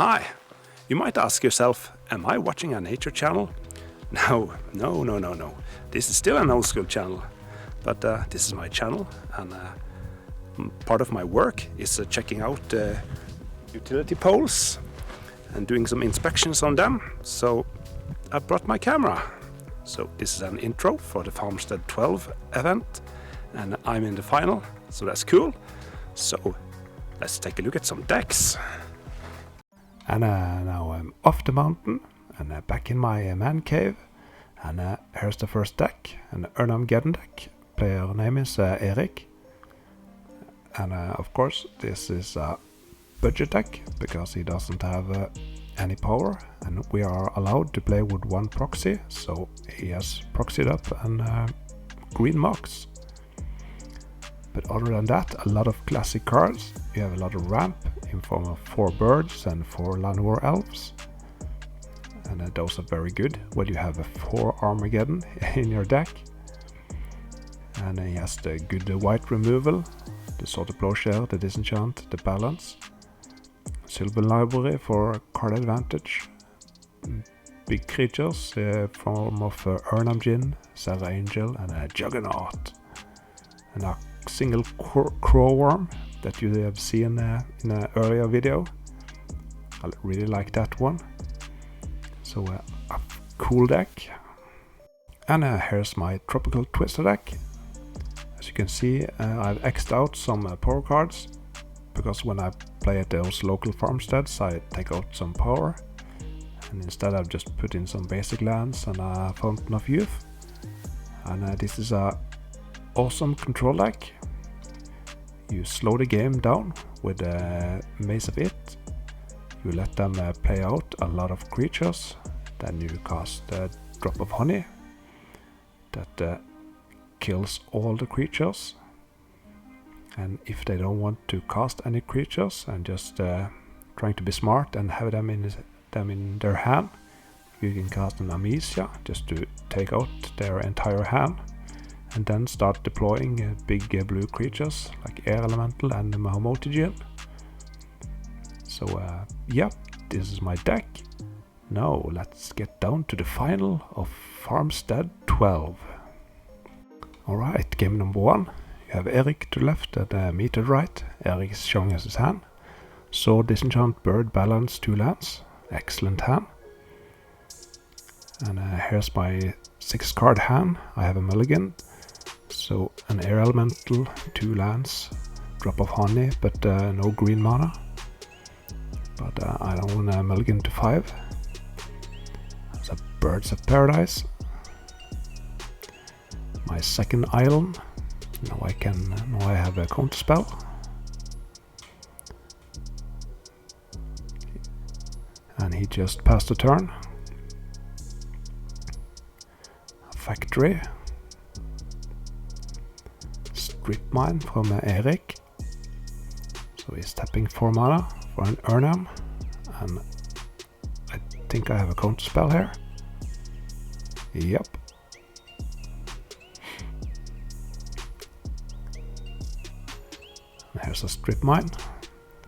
Hi! You might ask yourself, am I watching a nature channel? No. This is still an old school channel, but this is my channel, and part of my work is checking out utility poles and doing some inspections on them. So I brought my camera. So this is an intro for the Farmstead 12 event, and I'm in the final, so that's cool. So let's take a look at some decks. And now I'm off the mountain and back in my man cave, and here's the first deck, an Erhnamgeddon deck. Player name is Erik, and of course this is a budget deck because he doesn't have any power, and we are allowed to play with one proxy, so he has proxied up and green marks. But other than that, a lot of classic cards. You have a lot of ramp in form of 4 birds and 4 Llanowar elves, and those are very good when you have a 4 Erhnamgeddon in your deck. And he has the good white removal, the Sword of Plowshare, the disenchant, the balance, Sylvan library for card advantage, big creatures form of Erhnamgeddon, Sarah Angel, and a Juggernaut, and a single crow worm that you have seen in an earlier video. I really like that one. So a cool deck. And here's my tropical twister deck. As you can see, I've X'd out some power cards, because when I play at those local farmsteads I take out some power, and instead I've just put in some basic lands and a Fountain of Youth. And this is a awesome control deck. You slow the game down with Maze of It. You let them play out a lot of creatures. Then you cast a Drop of Honey that kills all the creatures. And if they don't want to cast any creatures and just trying to be smart and have them in their hand, you can cast an Amnesia just to take out their entire hand, and then start deploying big blue creatures like Air Elemental and Erhnamgeddon. So yeah, this is my deck. Now let's get down to the final of Farmstead 12. Alright, game number 1. You have Erik to the left and me to the right. Erik is showing us his hand. Sword, disenchant, bird, balance, 2 lands. Excellent hand. And here's my 6 card hand. I have a mulligan. So an air elemental, 2 lands, drop of honey, but no green mana. But I don't want a mulligan to 5. There's a birds of paradise. My second island. Now I have a counter spell. And he just passed the turn. A factory. Strip Mine from Erik. So he's tapping 4 mana for an Erhnam, and I think I have a counter spell here. Yep. And here's a Strip Mine,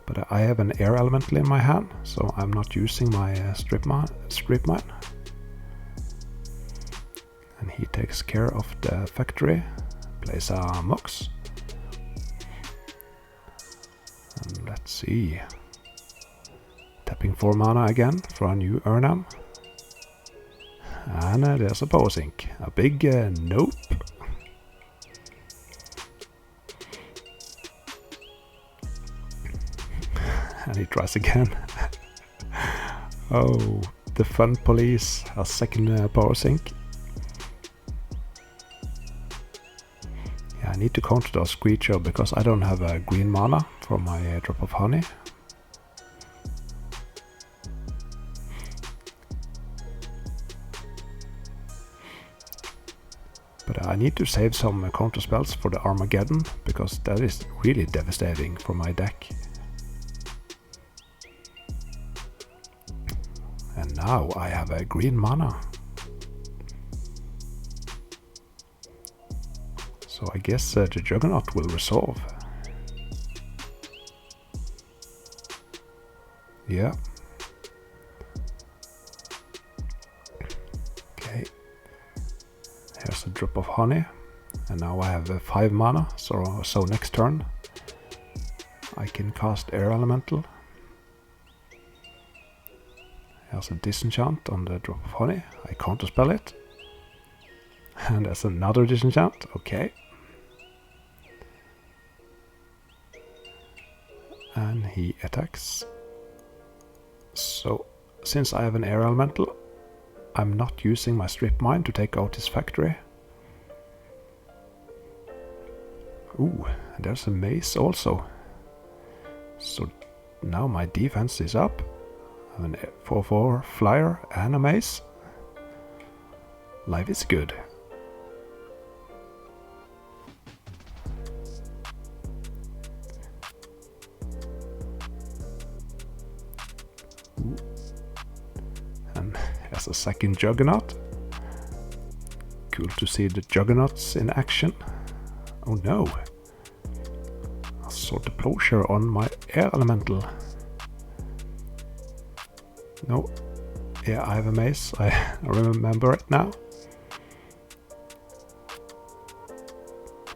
but I have an Air Elemental in my hand, so I'm not using my Strip Mine. And he takes care of the factory. Plays a Mox. And let's see. Tapping 4 mana again for a new Erhnam. And there's a power sink. A big nope. And he tries again. Oh, the fun police. A second power sink. I need to counter those creatures because I don't have a green mana for my Drop of Honey. But I need to save some counter spells for the Erhnamgeddon, because that is really devastating for my deck. And now I have a green mana. So I guess the Juggernaut will resolve. Yeah, drop of honey, and now I have 5 mana, so next turn I can cast Air Elemental. There's a disenchant on the drop of honey, I counterspell it. And there's another disenchant, okay. And he attacks. So, since I have an Air Elemental, I'm not using my Strip Mine to take out his factory. Ooh, and there's a mace also. So now my defense is up. I have an 4/4 flyer and a mace. Life is good. Ooh. And as a second Juggernaut. Cool to see the Juggernauts in action. Oh no! A Sword to Plowshare on my Air Elemental. No. Yeah, I have a mace. I remember it now.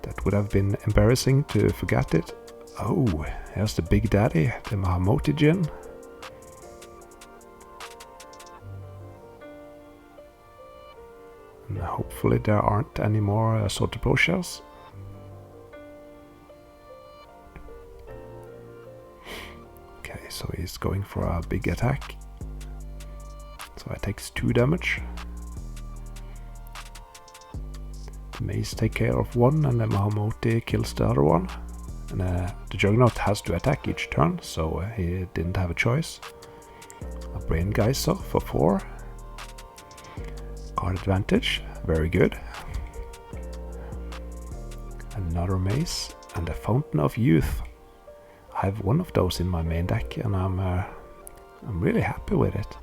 That would have been embarrassing to forget it. Oh, here's the Big Daddy, the Erhnamgeddon. And hopefully there aren't any more Sword to Plowshares. Okay, so he's going for a big attack. So it takes 2 damage. The mace takes care of one, and the Erhnamgeddon kills the other one. And the Juggernaut has to attack each turn, so he didn't have a choice. A Brain Geyser for 4. Card advantage, very good. Another mace, and a Fountain of Youth. I have one of those in my main deck, and I'm really happy with it.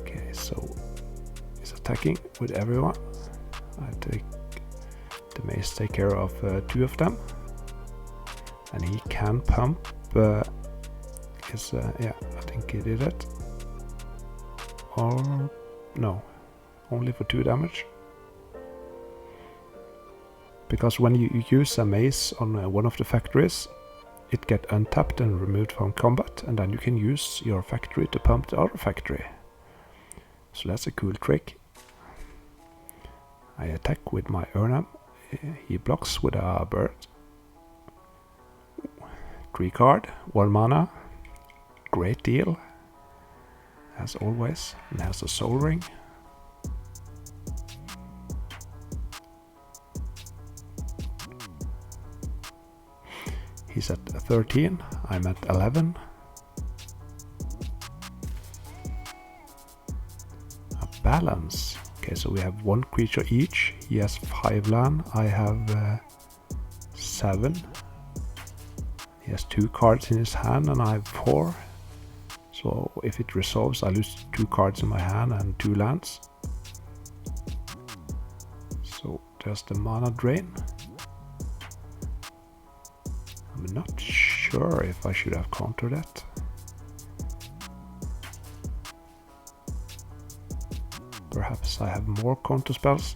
Okay, so he's attacking with everyone. I take the mace, take care of 2 of them, and he can pump his yeah, I think he did it, or no, only for 2 damage, because when you use a mace on one of the factories, it gets untapped and removed from combat, and then you can use your factory to pump the other factory. So that's a cool trick. I attack with my Erhnam. He blocks with a bird. 3 card, 1 mana. Great deal, as always. And has a Soul Ring. He's at 13, I'm at 11. A balance. Okay, so we have 1 creature each. He has 5 land, I have 7. He has 2 cards in his hand and I have 4. So if it resolves, I lose 2 cards in my hand and 2 lands. So there's the mana drain. I'm not sure if I should have countered that. Perhaps I have more counter spells.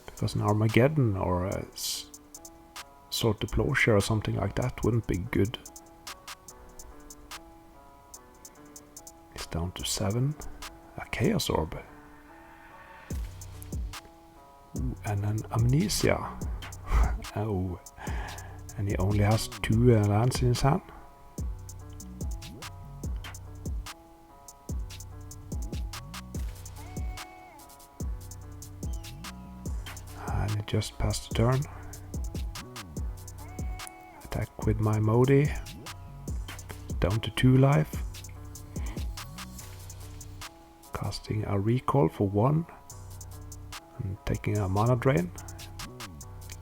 Because an Erhnamgeddon or a Sword to Plowshare or something like that wouldn't be good. It's down to 7. A Chaos Orb. Ooh, and an Amnesia. Oh. And he only has 2 lands in his hand. And it just passed the turn. Attack with my Modi. Down to 2 life. Casting a Recall for 1. And taking a mana drain.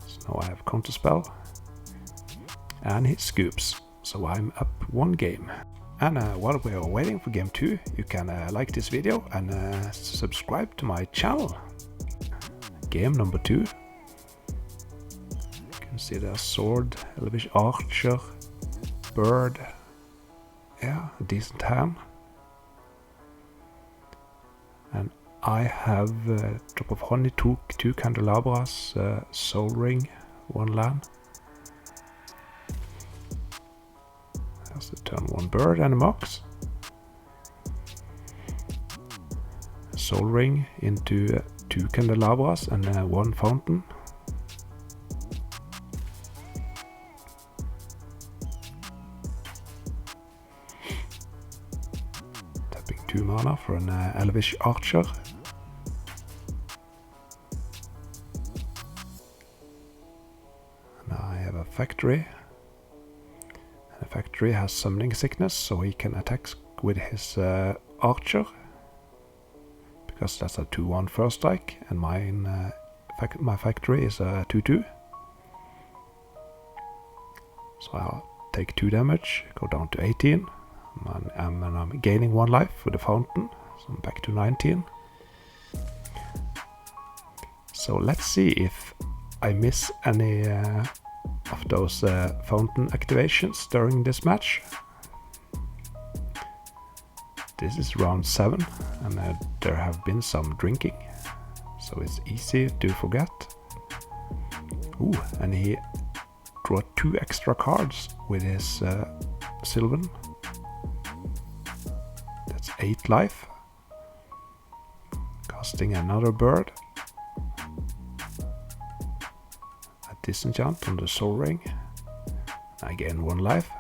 So now I have Counterspell. And he scoops. So I'm up 1 game. And while we are waiting for game 2, you can like this video and subscribe to my channel. Game number 2. You can see the sword, elvish archer, bird. Yeah, a decent hand. And I have drop of honey, two candelabras, soul ring, 1 land. There's the turn 1 bird and a mox. Soul ring into 2 candelabras and 1 fountain. Tapping 2 mana for an elvish archer. And I have a factory. And the factory has summoning sickness, so he can attack with his archer. Because that's a 2-1 first strike, and my factory is a 2-2. So I'll take 2 damage, go down to 18, and I'm gaining 1 life with the fountain, so I'm back to 19. So let's see if I miss any of those fountain activations during this match. This is round 7, and there have been some drinking, so it's easy to forget. Ooh, and he drew 2 extra cards with his Sylvan. That's 8 life. Casting another bird. A disenchant on the soul ring. I gain 1 life.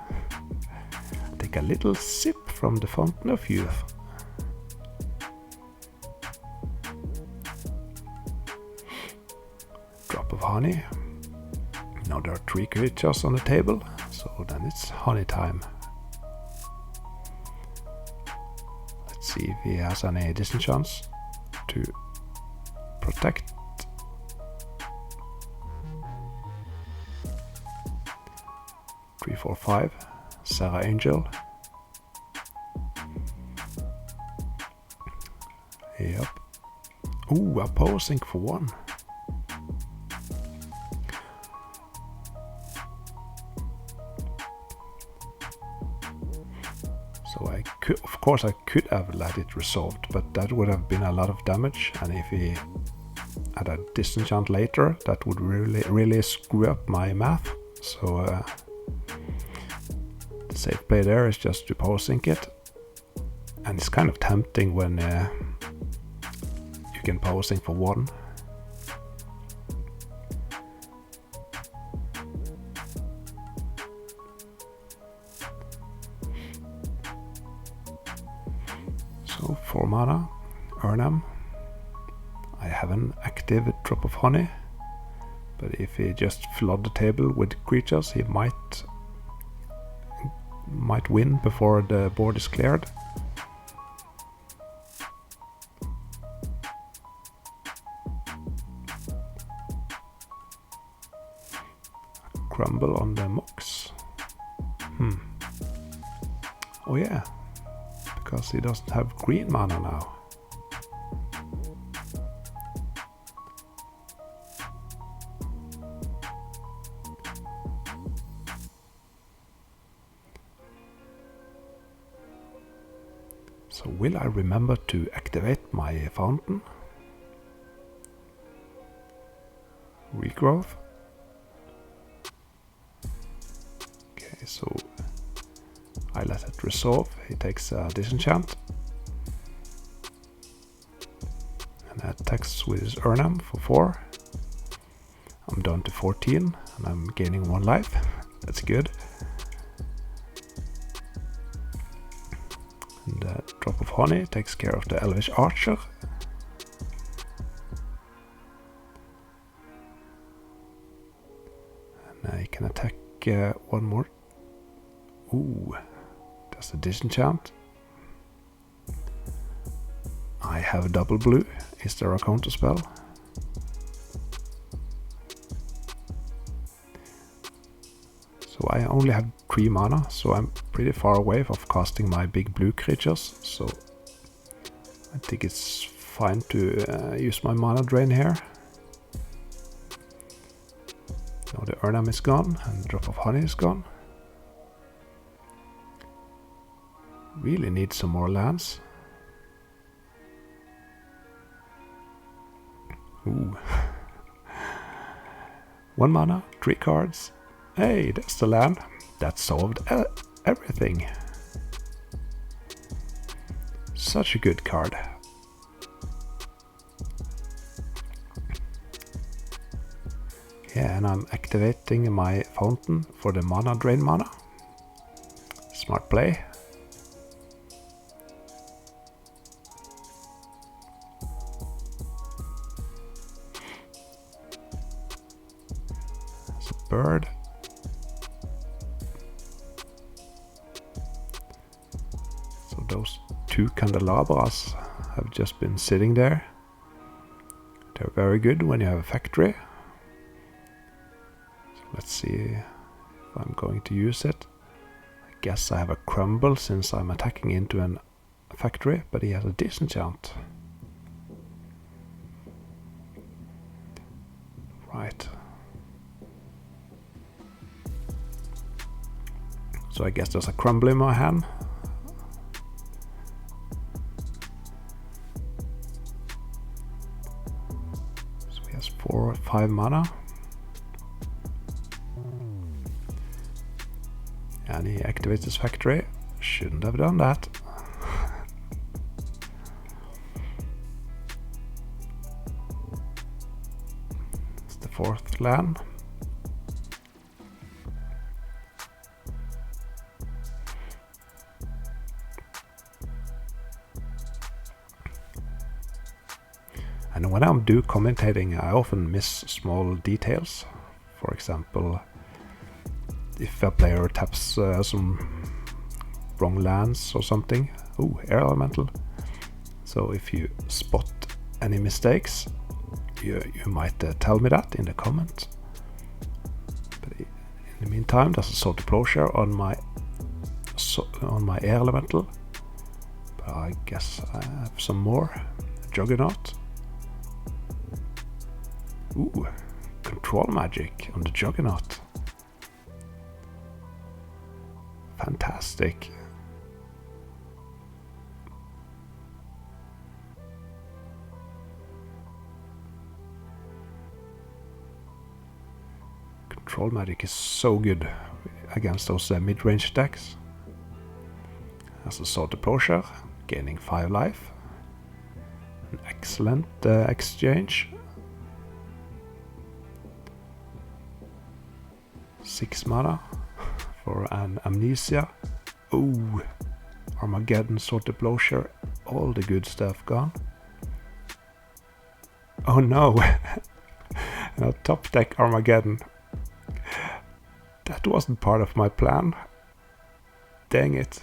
Take a little sip from the fountain of youth. Drop of honey. Now there are 3 creatures on the table, so then it's honey time. Let's see if he has any disenchants to protect. Three, 4, 5. Sarah Angel. Yep. Ooh, opposing for 1. So of course I could have let it resolved, but that would have been a lot of damage, and if he had a disenchant later, that would really screw up my math. So the safe play there is just to power sync it, and it's kind of tempting when you can power sync for 1. So 4 mana, Erhnam. I have an active drop of honey, but if he just flood the table with creatures, he might win before the board is cleared. Crumble on the mox. Oh yeah, because he doesn't have green mana now. So will I remember to activate my fountain? Regrowth. Okay, so I let it resolve. He takes a disenchant and attacks with his Erhnam for 4. I'm down to 14 and I'm gaining 1 life. That's good. And the drop of honey takes care of the elvish archer. And he can attack 1 more. Ooh, that's a disenchant. I have double blue. Is there a counter spell? So I only have 3 mana, so I'm pretty far away of casting my big blue creatures, so I think it's fine to use my mana drain here. Now the Erhnam is gone, and the Drop of Honey is gone. Really need some more lands. Ooh. 1 mana, 3 cards. Hey, there's the land. That solved everything. Such a good card. Yeah, and I'm activating my fountain for the mana drain mana. Smart play. There's a bird. So those 2 candelabras have just been sitting there. They're very good when you have a factory. Let's see if I'm going to use it. I guess I have a crumble since I'm attacking into a factory, but he has a disenchant. Right. So I guess there's a crumble in my hand. So he has 4 or 5 mana. And he activates his factory. Shouldn't have done that. It's the 4th land. And when I'm commentating, I often miss small details. For example, if a player taps some wrong lands or something. Ooh, air elemental. So if you spot any mistakes, you might tell me that in the comments. But in the meantime, there's a Sword of Plowshare on my air elemental. But I guess I have some more. Juggernaut. Ooh, control magic on the Juggernaut. Fantastic. Control magic is so good against those mid-range decks. As a Sword of Plowshare, gaining 5 life. An excellent exchange. 6 mana for an Amnesia. Ooh, Erhnamgeddon, Sword of Plowshare, all the good stuff gone. Oh no, no, top deck Erhnamgeddon. That wasn't part of my plan. Dang it.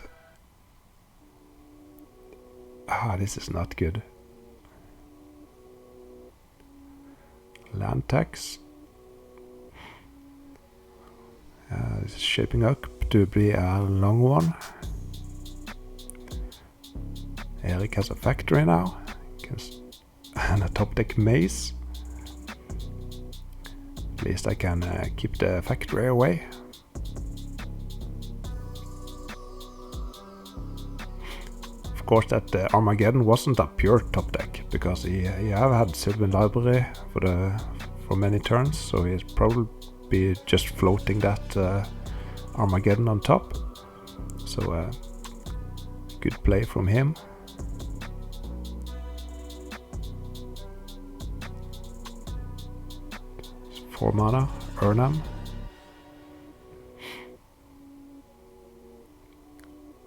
Ah, this is not good. Land tax. It's shaping up to be a long one. Eric has a factory now. And a top deck maze. At least I can keep the factory away. Of course, that Erhnamgeddon wasn't a pure top deck, because he have had Sylvan Library for many turns, so he's probably be just floating that Erhnamgeddon on top. So good play from him. It's 4 mana, Erhnam.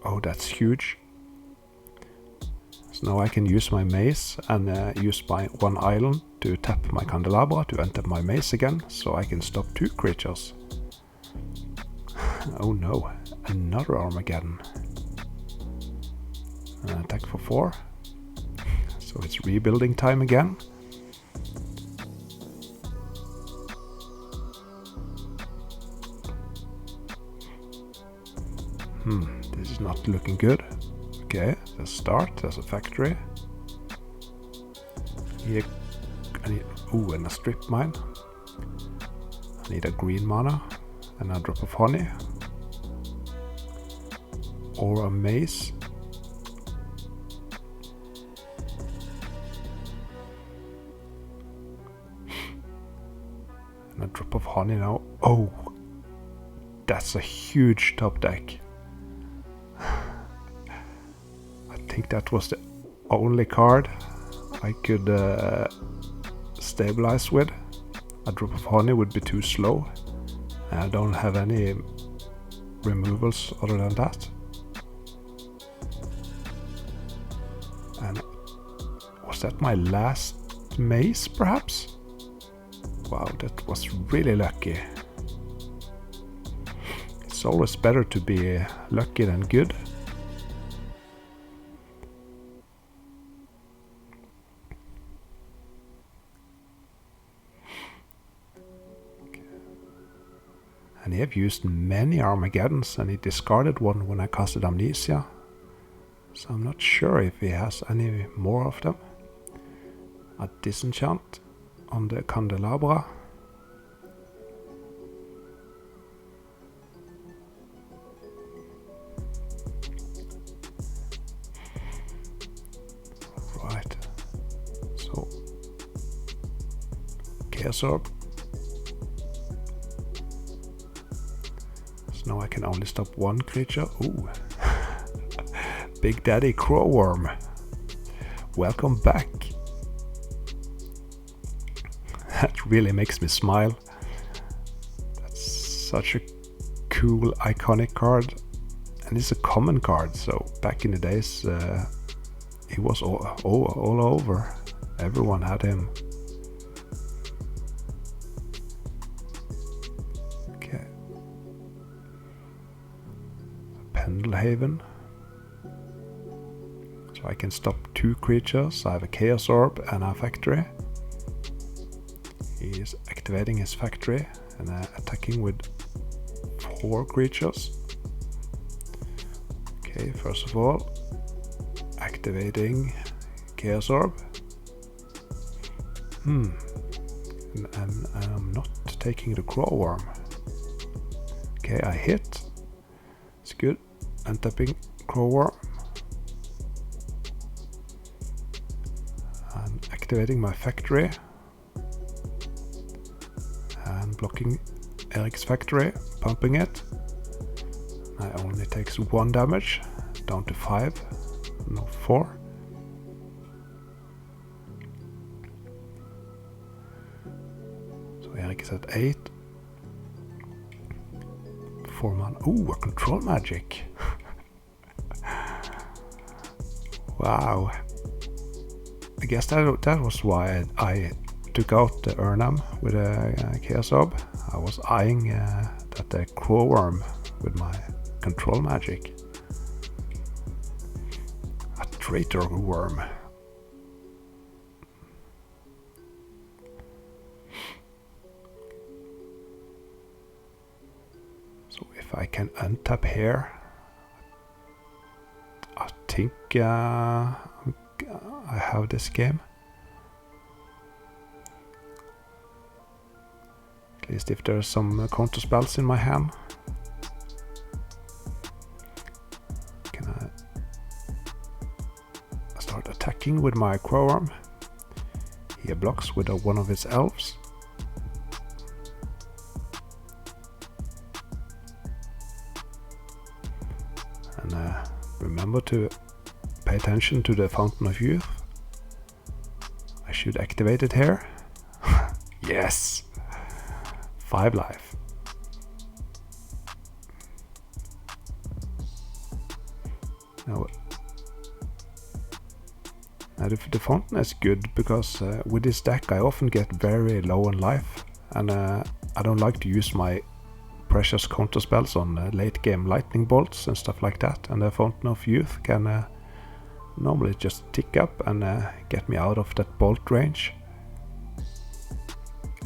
Oh, that's huge. So now I can use my maze and use my 1 island to tap my candelabra to enter my maze again, so I can stop 2 creatures. Oh no, another Erhnamgeddon. Attack for 4. So it's rebuilding time again. This is not looking good. Okay, let's start. There's a factory. Here, and a strip mine. I need a green mana and a drop of honey. Or a maze. And a drop of honey now. Oh! That's a huge top deck. I think that was the only card I could stabilize with. A drop of honey would be too slow. I don't have any removals other than that. And was that my last maze, perhaps? Wow, that was really lucky. It's always better to be lucky than good. And he have used many Erhnamgeddons, and he discarded one when I casted Amnesia. So I'm not sure if he has any more of them. A disenchant on the candelabra. Right. So Chaos Orb. So now I can only stop one creature. Ooh. Big Daddy Crowworm. Welcome back. That really makes me smile. That's such a cool, iconic card. And it's a common card, so back in the days he was all over. Everyone had him. Okay. Pendelhaven. So I can stop two creatures. I have a Chaos Orb and a factory. He is activating his factory and attacking with 4 creatures. Okay, first of all, activating Chaos Orb. And I'm not taking the Crowworm. Okay, I hit. It's good. Untapping Crowworm. And activating my factory. And blocking Eric's factory, pumping it. I only takes 1 damage, down to 5, no 4. So Eric is at 8. 4 mana. Ooh, a control magic. Wow. I guess that was why I took out the Erhnam with a Chaos Orb. I was eyeing that Crowworm with my control magic. A traitor worm. So if I can untap here, I think I have this game. At least if there are some counter spells in my hand. Can I start attacking with my Crowworm? He blocks with one of his elves. And remember to pay attention to the Fountain of Youth. I should activate it here. Yes! 5 life. Now the fountain is good because with this deck I often get very low on life, and I don't like to use my precious counter spells on late game lightning bolts and stuff like that, and the Fountain of Youth can normally just tick up and get me out of that bolt range.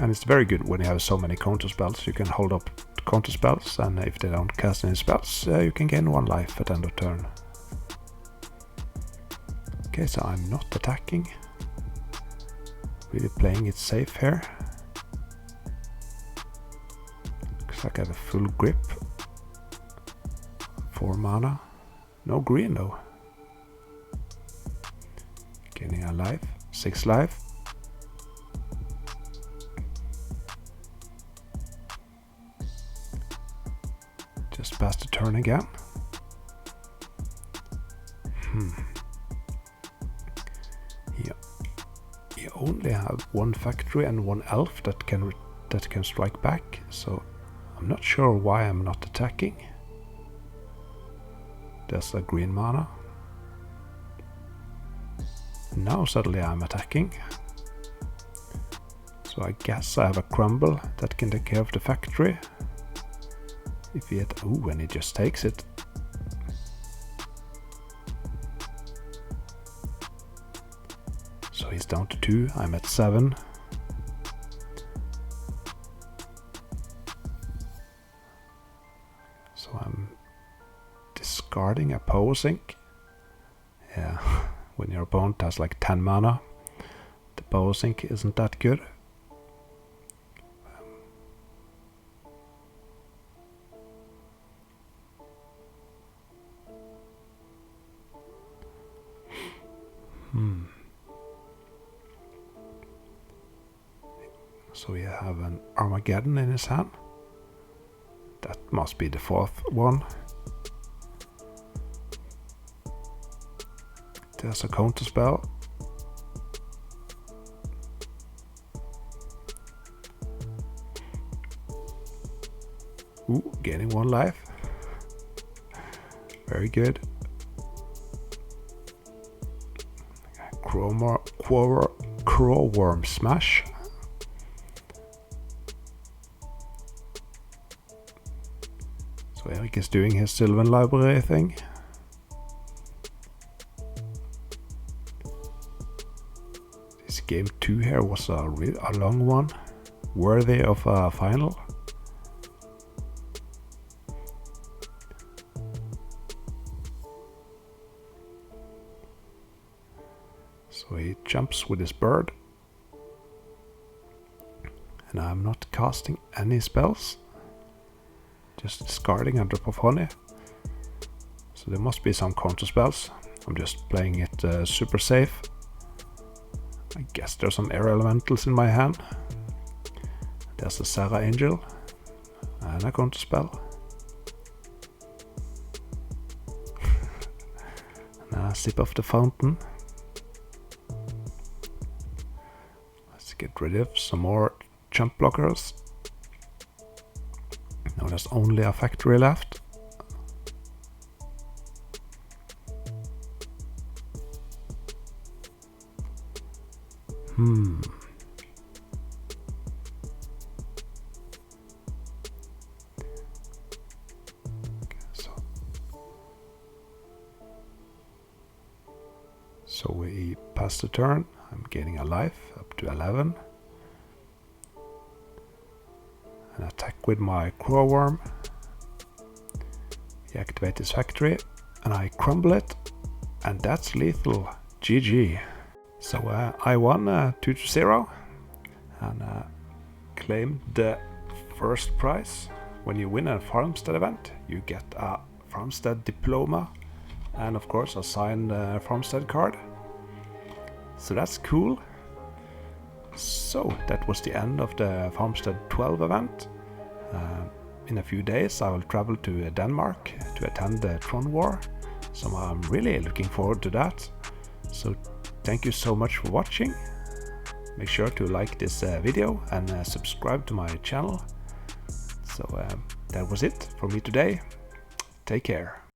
And it's very good when you have so many counter spells. You can hold up counter spells, and if they don't cast any spells, you can gain 1 life at end of turn. Okay, so I'm not attacking. Really playing it safe here. Looks like I have a full grip. 4 mana. No green though. Gaining a life. 6 life. Just pass the turn again. You only have 1 factory and 1 elf that can strike back, so I'm not sure why I'm not attacking. There's a green mana. Now suddenly I'm attacking. So I guess I have a crumble that can take care of the factory. If he had, ooh, and he just takes it. So he's down to 2, I'm at 7. So I'm discarding a power sink. Yeah, when your opponent has like 10 mana, the power sink isn't that good. So we have an Erhnamgeddon in his hand. That must be the 4th one. There's a counter spell. Ooh, gaining 1 life. Very good. Crowworm Smash. So Erik is doing his Sylvan Library thing. This game 2 here was a long one, worthy of a final. So he jumps with his bird. And I'm not casting any spells. Just discarding a drop of honey. So there must be some counter spells. I'm just playing it super safe. I guess there's some air elementals in my hand. There's a Sarah Angel. And a counter spell. And a sip of the fountain. Let's get rid of some more jump blockers. Now there's only a factory left. So we pass the turn. I'm gaining a life up to 11. And attack with my Crowworm. He activates his factory and I crumble it. And that's lethal. GG. So I won 2-0 and claimed the first prize. When you win a Farmstead event, you get a Farmstead diploma and of course a signed Farmstead card. So that's cool. So that was the end of the Farmstead 12 event. In a few days I will travel to Denmark to attend the Tron War. So I'm really looking forward to that. So thank you so much for watching. Make sure to like this video and subscribe to my channel. So that was it for me today. Take care.